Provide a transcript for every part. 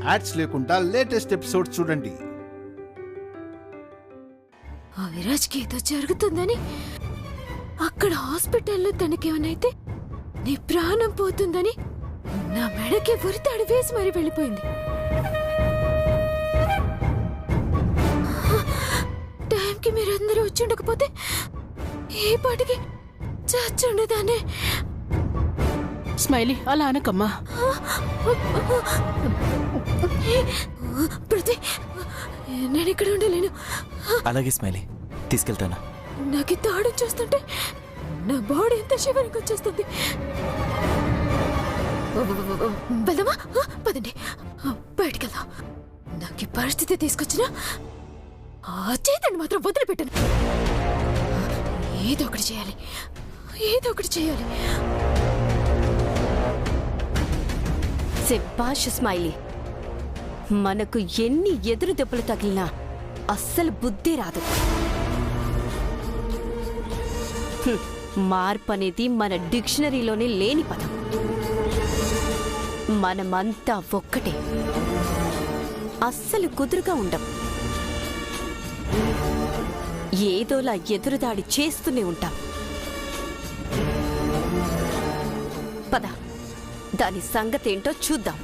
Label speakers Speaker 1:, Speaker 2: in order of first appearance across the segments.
Speaker 1: Ads లేకుండా latest episodes చూడండి.
Speaker 2: ఆ విరాజ్కి ఏదో జరుగుతుందని అక్కడ హాస్పిటల్లో తనకేమనైతే నీ ప్రాణం పోతుందని నా మెడకి ఉరితాడు వేసి మరీ వెళ్ళిపోయింది. టైంకి మీరందరూ వచ్చి ఉండకపోతే ఈ పాటికి చచ్చుండేదాన్ని.
Speaker 3: స్మైలీ, అలా అనకమ్మా.
Speaker 2: ప్రతి నేను ఇక్కడ ఉండలేను.
Speaker 4: అలాగే స్మైలీ, తీసుకెళ్తానా?
Speaker 2: నాకు తాడు చూస్తుంటే నా బాడీ ఎంత శివరికి వచ్చేస్తుంది. వెళ్దామా? పదండి, బయటికి వెళ్దాం. నాకు ఈ పరిస్థితి తీసుకొచ్చిన ఆ చేతిని మాత్రం వదిలిపెట్టను. ఏదో ఒకటి చేయాలి, ఏదో ఒకటి చేయాలి.
Speaker 5: శభాష్ స్మైలీ, మనకు ఎన్ని ఎదురు దెబ్బలు తగిలినా అస్సలు బుద్ధి రాదు. మార్పు అనేది మన డిక్షనరీలోనే లేని పదం. మనమంతా ఒక్కటే, అస్సలు కుదురుగా ఉండం. ఏదోలా ఎదురుదాడి చేస్తూనే ఉంటాం. పద, దాని సంగతేంటో చూద్దాం.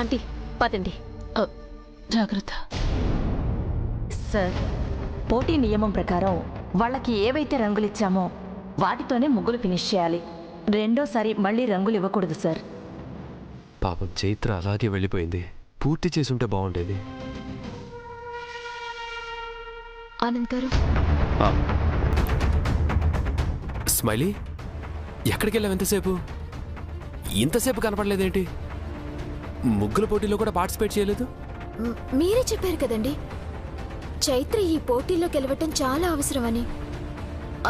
Speaker 6: ఆంటీ పదండి.
Speaker 3: జాగ్రత్త.
Speaker 6: సార్, పోటీ నియమం ప్రకారం వాళ్ళకి ఏవైతే రంగులు ఇచ్చామో వాటితోనే ముగ్గులు ఫినిష్ చేయాలి. రెండోసారి మళ్ళీ రంగులు ఇవ్వకూడదు సార్.
Speaker 7: పాపం చైత్ర అలాగే వెళ్ళిపోయింది. పూర్తి చేసుంటే బాగుండేది.
Speaker 2: ఆనంద్ గారు,
Speaker 7: స్మైలీ, ఎక్కడికి వెళ్ళావు? ఎంతసేపు? ఇంతసేపు కనపడలేదేంటి? ముగ్గుల పోటీలో కూడా పార్టిసిపేట్ చేయలేదు?
Speaker 2: మీరే చెప్పారు కదండి చైత్ర ఈ పోటీలో గెలవటం చాలా అవసరమని.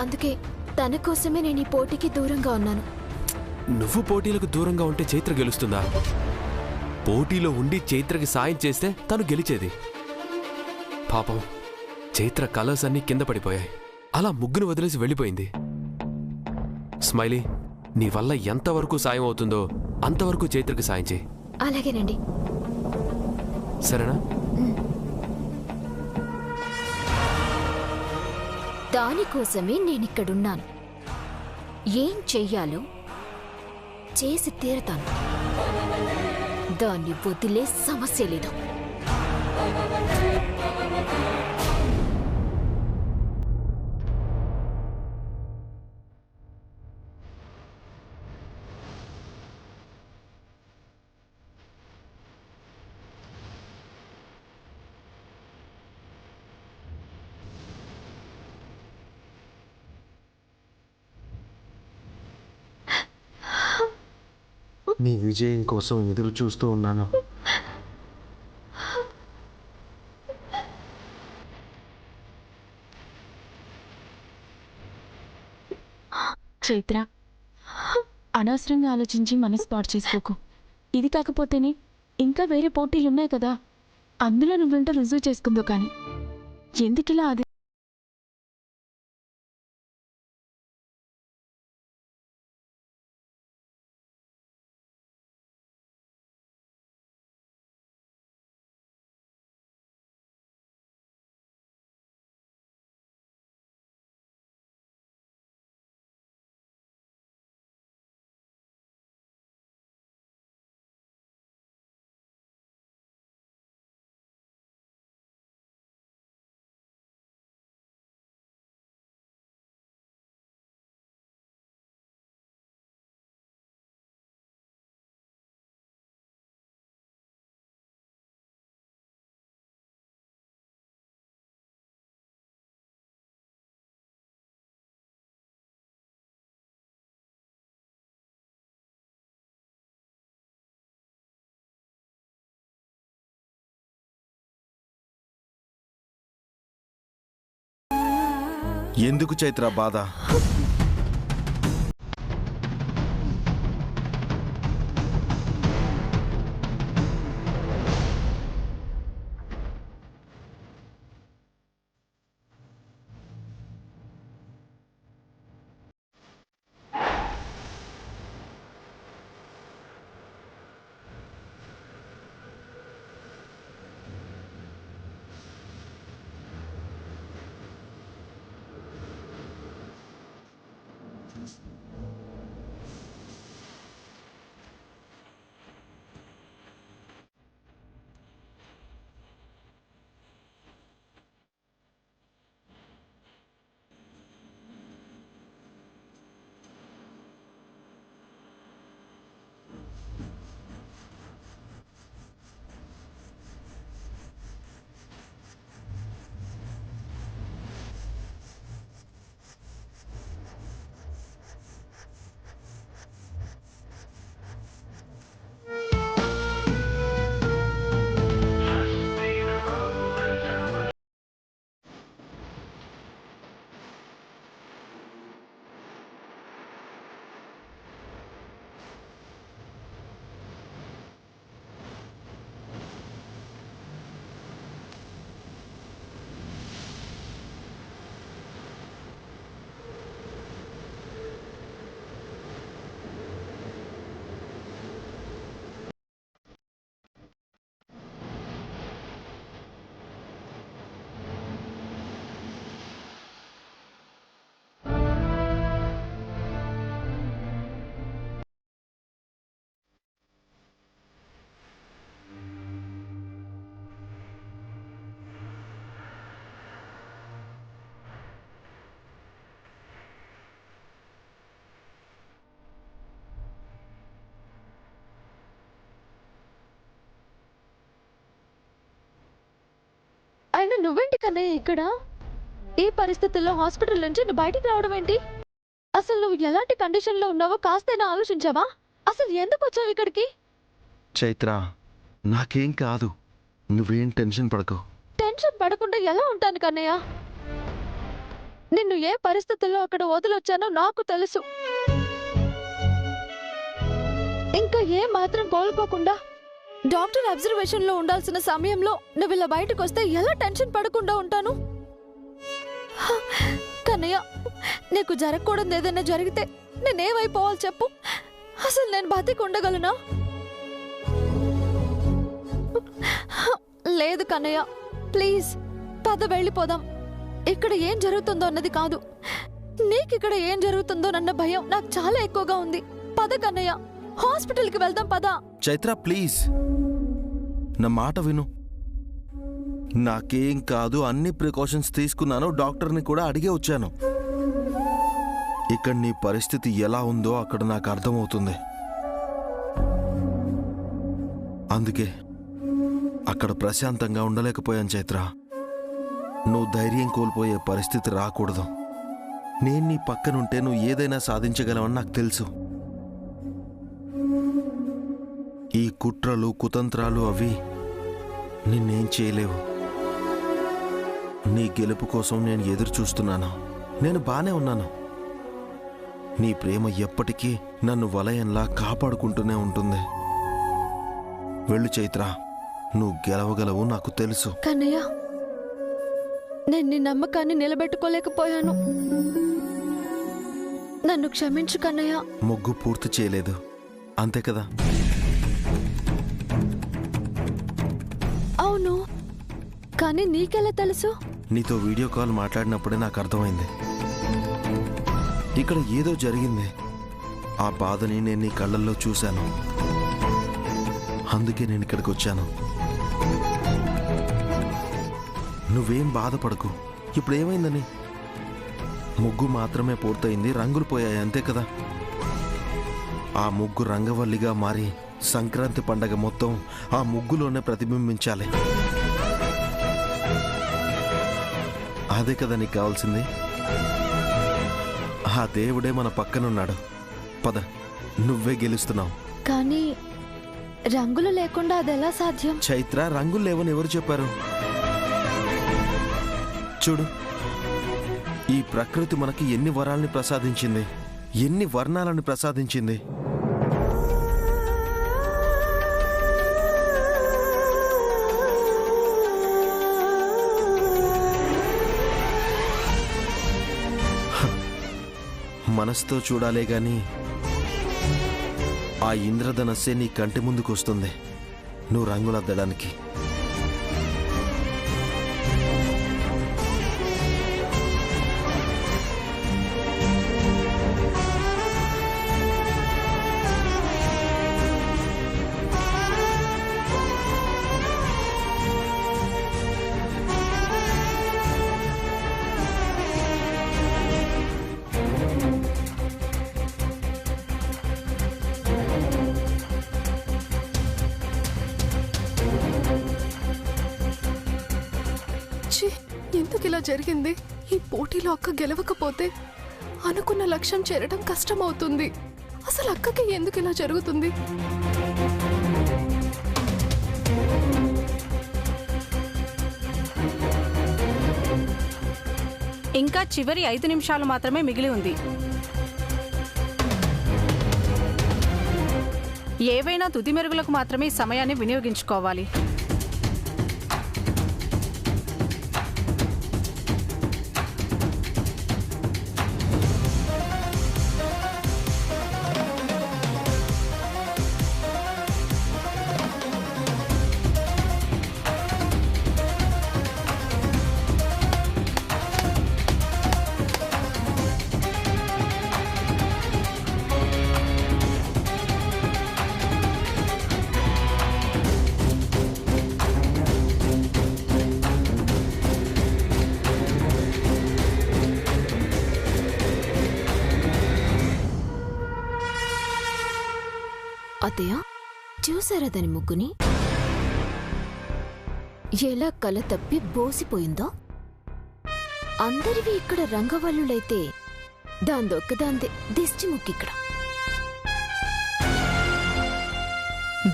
Speaker 2: అందుకే తన కోసమే నేను ఈ పోటీకి దూరంగా ఉన్నాను.
Speaker 7: నువ్వు పోటీలకు దూరంగా ఉంటే చైత్ర గెలుస్తుందా? పోటీలో ఉండి చైత్రకి సాయం చేస్తే తను గెలిచేది. పాపం చైత్ర కలర్స్ అన్నీ కింద పడిపోయాయి. అలా ముగ్గును వదిలేసి వెళ్ళిపోయింది. స్మైలీ, నీ వల్ల ఎంతవరకు సాయం అవుతుందో అంతవరకు చైత్రకి సాయం చేయి.
Speaker 2: అలాగేనండి.
Speaker 7: సరేనా?
Speaker 2: దానికోసమే నేనిక్కడున్నాను. ఏం చెయ్యాలో చేసి తీరతాను. దాన్ని వదిలే సమస్య లేదు.
Speaker 8: నీ విజయం కోసం ఎదురు చూస్తూ ఉన్నాను.
Speaker 3: చైత్ర, అనవసరంగా ఆలోచించి మనసు పాడు చేసుకోకు. ఇది కాకపోతేనే ఇంకా వేరే పోటీలు ఉన్నాయి కదా, అందులో నువ్వేంటో రుజువు చేసుకుందో. కానీ ఎందుకిలా? అది
Speaker 1: ఎందుకు చైత్ర బాధ?
Speaker 3: నువ్వేంటి కన్నయ్య ఇక్కడ? ఈ పరిస్థితుల్లో హాస్పిటల్ నుంచి నువ్వు బయటికి రావడం ఏంటి? అసలు నువ్వు ఎలాంటి కండిషన్లో ఉన్నావో కాస్తైనా ఆలోచించావా? అసలు ఎందుకు వచ్చావు ఇక్కడికి?
Speaker 8: చైత్ర, నాకేం కాదు, నువ్వేం టెన్షన్ పడకు.
Speaker 3: టెన్షన్ పడకుండా ఎలా ఉంటాను కన్నయ్య? నిన్ను ఏ పరిస్థితుల్లో అక్కడ వదిలొచ్చానో నాకు తెలుసు. ఇంకా ఏ మాత్రం కోలుకోకుండా డాక్టర్ అబ్జర్వేషన్ లో ఉండాల్సిన సమయంలో నువ్వు ఇలా బయటకు వస్తే ఎలా టెన్షన్ పడకుండా ఉంటాను? కన్నయ్య, నీకు జరగకూడదు ఏదైనా జరిగితే నేనేమైపోవాలి చెప్పు? అసలు నేను బతికి ఉండగలనా? లేదు కన్నయ్య, ప్లీజ్ పద వెళ్ళిపోదాం. ఇక్కడ ఏం జరుగుతుందో అన్నది కాదు, నీకిక్కడ ఏం జరుగుతుందోనన్న భయం నాకు చాలా ఎక్కువగా ఉంది. పద కన్నయ్య, హాస్పిటల్కి వెళ్దాం పద.
Speaker 1: చైత్ర ప్లీజ్ నా మాట విను. నాకేం కాదు, అన్ని ప్రికాషన్స్ తీసుకున్నాను, డాక్టర్ని కూడా అడిగే వచ్చాను. ఇక్కడ నీ పరిస్థితి ఎలా ఉందో అక్కడ నాకు అర్థమవుతుంది. అందుకే అక్కడ ప్రశాంతంగా ఉండలేకపోయాను చైత్ర. నువ్వు ధైర్యం కోల్పోయే పరిస్థితి రాకూడదు. నేను నీ పక్కనుంటే నువ్వు ఏదైనా సాధించగలవని నాకు తెలుసు. ఈ కుట్రలు కుతంత్రాలు అవి నిన్నేం చేయలేవు. నీ గెలుపు కోసం నేను ఎదురు చూస్తున్నాను. నేను బానే ఉన్నాను. నీ ప్రేమ ఎప్పటికీ నన్ను వలయంలా కాపాడుకుంటూనే ఉంటుంది. వెళ్ళు చైత్ర, నువ్వు గెలవగలవు నాకు తెలుసు.
Speaker 3: కన్నయ్య, నేను నీ నమ్మకాన్ని నిలబెట్టుకోలేకపోయాను. నన్ను క్షమించు కన్నయ్య.
Speaker 1: ముగ్గు పూర్తి చేయలేదు అంతే కదా?
Speaker 3: అవును, కానీ నీకెలా తెలుసు?
Speaker 1: నీతో వీడియో కాల్ మాట్లాడినప్పుడే నాకు అర్థమైంది. ఇక్కడ ఏదో జరిగింది. ఆ బాధని నేను నీ కళ్ళల్లో చూశాను. అందుకే నేను ఇక్కడికి వచ్చాను. నువ్వేం బాధపడకు. ఇప్పుడు ఏమైందని? ముగ్గు మాత్రమే పూర్తయింది, రంగులు పోయాయి అంతే కదా? ఆ ముగ్గు రంగవల్లిగా మారి సంక్రాంతి పండగ మొత్తం ఆ ముగ్గులోనే ప్రతిబింబించాలి. అదే కదా నీకు కావాల్సింది? ఆ దేవుడే మన పక్కనున్నాడు. పద, నువ్వే గెలుస్తున్నావు.
Speaker 3: కానీ రంగులు లేకుండా అదెలా సాధ్యం?
Speaker 1: చైత్ర, రంగులు లేవని ఎవరు చెప్పారు? చూడు, ఈ ప్రకృతి మనకి ఎన్ని వరాల్ని ప్రసాదించింది, ఎన్ని వర్ణాలను ప్రసాదించింది. మనసుతో చూడాలే గాని ఆ ఇంద్రధనస్సే నీ కంటి ముందుకు వస్తుంది నువ్వు రంగులద్దడానికి.
Speaker 2: ఎందుకు ఇలా జరిగింది? ఈ పోటీలో అక్క గెలవకపోతే అనుకున్న లక్ష్యం చేరడం కష్టమవుతుంది. అసలు అక్కకి ఎందుకు ఇలా జరుగుతుంది?
Speaker 9: ఇంకా చివరి 5 నిమిషాలు మాత్రమే మిగిలి ఉంది. ఏవైనా తుది మెరుగులకు మాత్రమే సమయాన్ని వినియోగించుకోవాలి.
Speaker 2: అత్తయ్య, చూసారా దాని ముగ్గుని? ఎలా కల తప్పి బోసిపోయిందో, అందరివి ఇక్కడ రంగవల్లులైతే దాందొక్కదాందే దిష్టి ముక్కిక్కడ.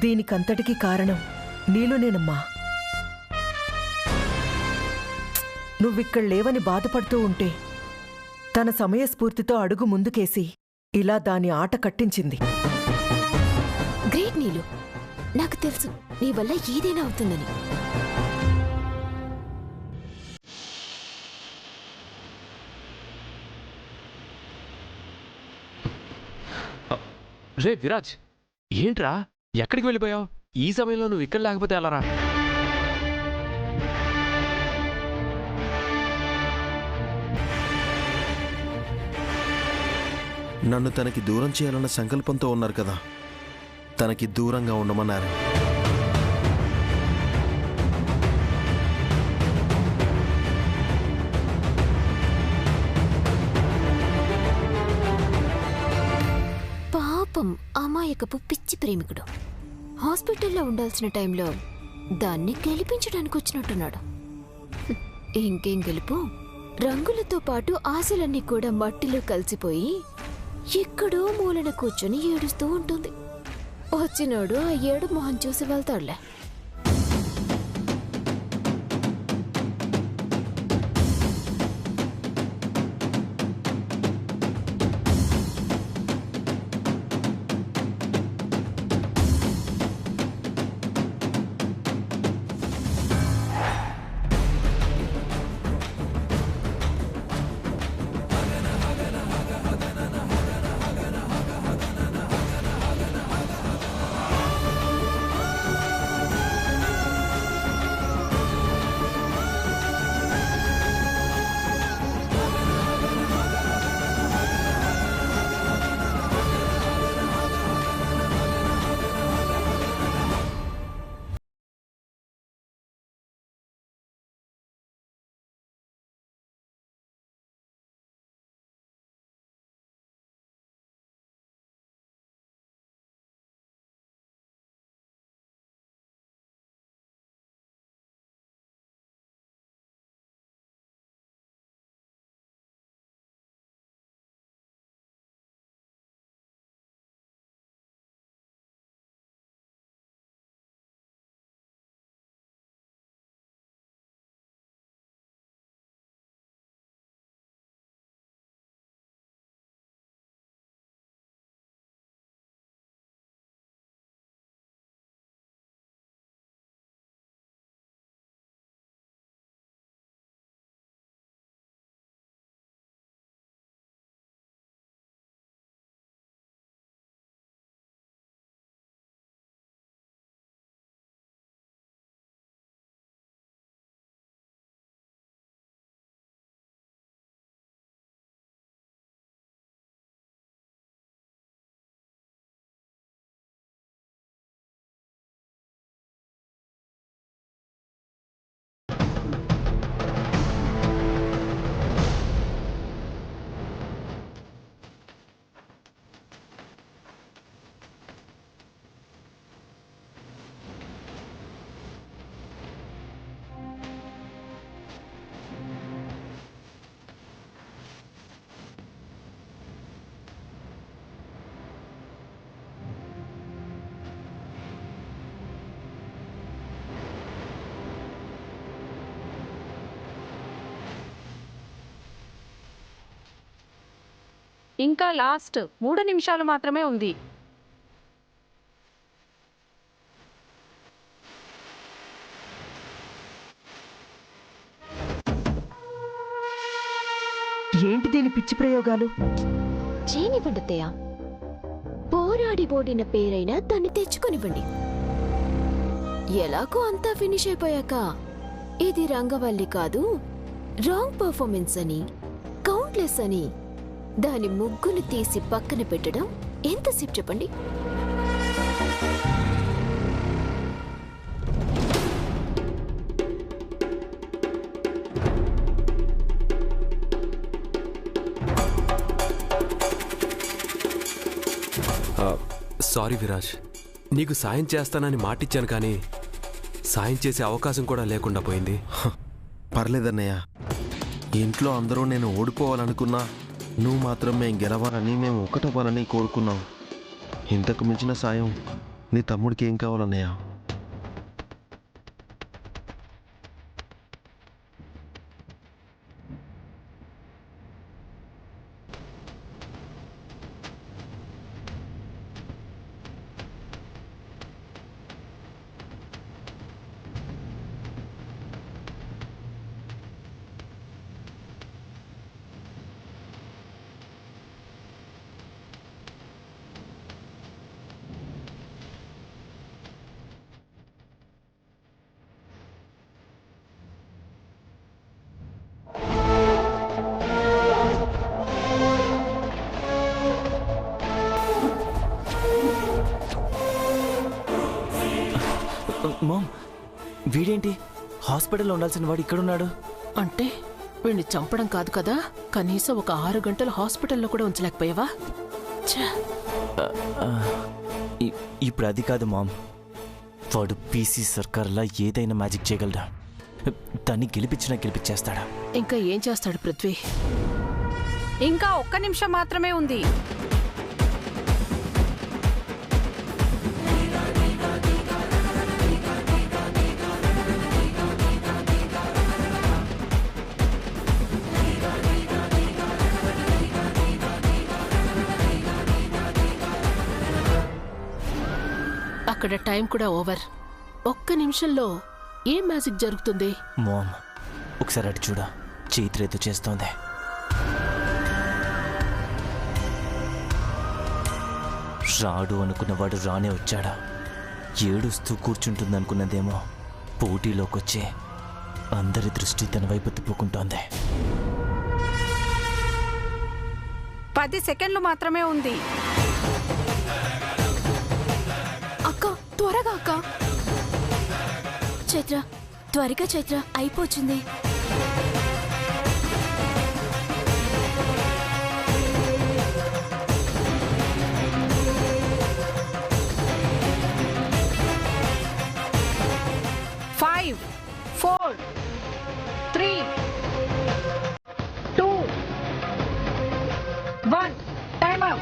Speaker 10: దీనికంతటికీ కారణం నీలోనేనమ్మా. నువ్విక్కడ లేవని బాధపడుతూ ఉంటే తన సమయస్ఫూర్తితో అడుగు ముందుకేసి ఇలా దాని ఆట కట్టించింది.
Speaker 2: గ్రేట్ నీలు, నాకు తెలుసు నీ వల్ల ఏదైనా అవుతుందని.
Speaker 7: రే విరాజ్, ఏంట్రా ఎక్కడికి వెళ్ళిపోయావు? ఈ సమయంలో నువ్వు ఇక్కడ లేకపోతే ఎలారా?
Speaker 1: నన్ను తనకి దూరం చేయాలన్న సంకల్పంతో ఉన్నారు కదా, తనకి దూరంగా ఉండమన్నారు.
Speaker 2: పాపం అమాయకపు పిచ్చి ప్రేమికుడు హాస్పిటల్లో ఉండాల్సిన టైంలో దాన్ని గెలిపించడానికి వచ్చినట్టున్నాడు. ఇంకేం గెలుపు, రంగులతో పాటు ఆశలన్నీ కూడా మట్టిలో కలిసిపోయి ఎక్కడో మూలన కూర్చొని ఏడుస్తూ ఉంటుంది. వచ్చినాడు ఆ ఏడు మొహం చూసి వెళ్తాడులే.
Speaker 9: ఇంకా లాస్ట్ 3 నిమిషాలు మాత్రమే ఉంది.
Speaker 10: ఏంటి దీని పిచ్చి ప్రయోగాలు?
Speaker 2: చేయనివ్వండి అత్తయ్య, పోరాడి ఓడిన పేరైనా దాన్ని తెచ్చుకొనివ్వండి. ఎలాగో అంతా ఫినిష్ అయిపోయాక ఇది రంగవల్లి కాదు, రాంగ్ పర్ఫార్మెన్స్ అని, కౌంట్లెస్ అని దాని ముగ్గులు తీసి పక్కన పెట్టడం ఎంతసేపు చెప్పండి?
Speaker 7: సారీ విరాజ్, నీకు సాయం చేస్తానని మాటిచ్చాను కానీ సాయం చేసే అవకాశం కూడా లేకుండా పోయింది.
Speaker 1: పర్లేదన్నయ్య, ఇంట్లో అందరూ నేను ఓడిపోవాలనుకున్నా నువ్వు మాత్రం మేము గెలవాలని, మేము ఒకటవ్వాలని కోరుకున్నావు. ఇంతకు మించిన సాయం నీ తమ్ముడికి ఏం కావాలన్నయ్య?
Speaker 4: మామ్, వీడేంటి హాస్పిటల్లో ఉండాల్సిన వాడు ఇక్కడున్నాడు?
Speaker 11: అంటే వీణ్ణి చంపడం కాదు కదా, కనీసం ఒక 6 గంటలు హాస్పిటల్లో కూడా ఉంచలేకపోయావా?
Speaker 4: ఇప్పుడు అది కాదు మామ్, వాడు పీసీ సర్కార్లా ఏదైనా మ్యాజిక్ చేయగలడా? దాన్ని గెలిపించేస్తాడా?
Speaker 11: ఇంకా ఏం చేస్తాడు పృథ్వీ?
Speaker 9: ఇంకా ఒక్క నిమిషం మాత్రమే ఉంది.
Speaker 11: అక్కడ టైం కూడా ఓవర్. ఒక్క నిమిషంలో ఏం మ్యాజిక్ జరుగుతుంది?
Speaker 4: మామ్, ఒకసారి అటు చూడ, చైత్ర ఏదో చేస్తోంది. రాడు అనుకున్నవాడు రానే వచ్చాడా? ఏడుస్తూ కూర్చుంటుందనుకున్నదేమో పోటీలోకొచ్చే అందరి దృష్టి తన వైపు తిప్పుకుంటోంది.
Speaker 9: 10 సెకండ్లు మాత్రమే ఉంది.
Speaker 2: అక్క, త్వరగా అక్క. చైత్ర, త్వరగా చైత్ర, అయిపోతుంది.
Speaker 9: Five, 4, 3, 2, 1. Time up.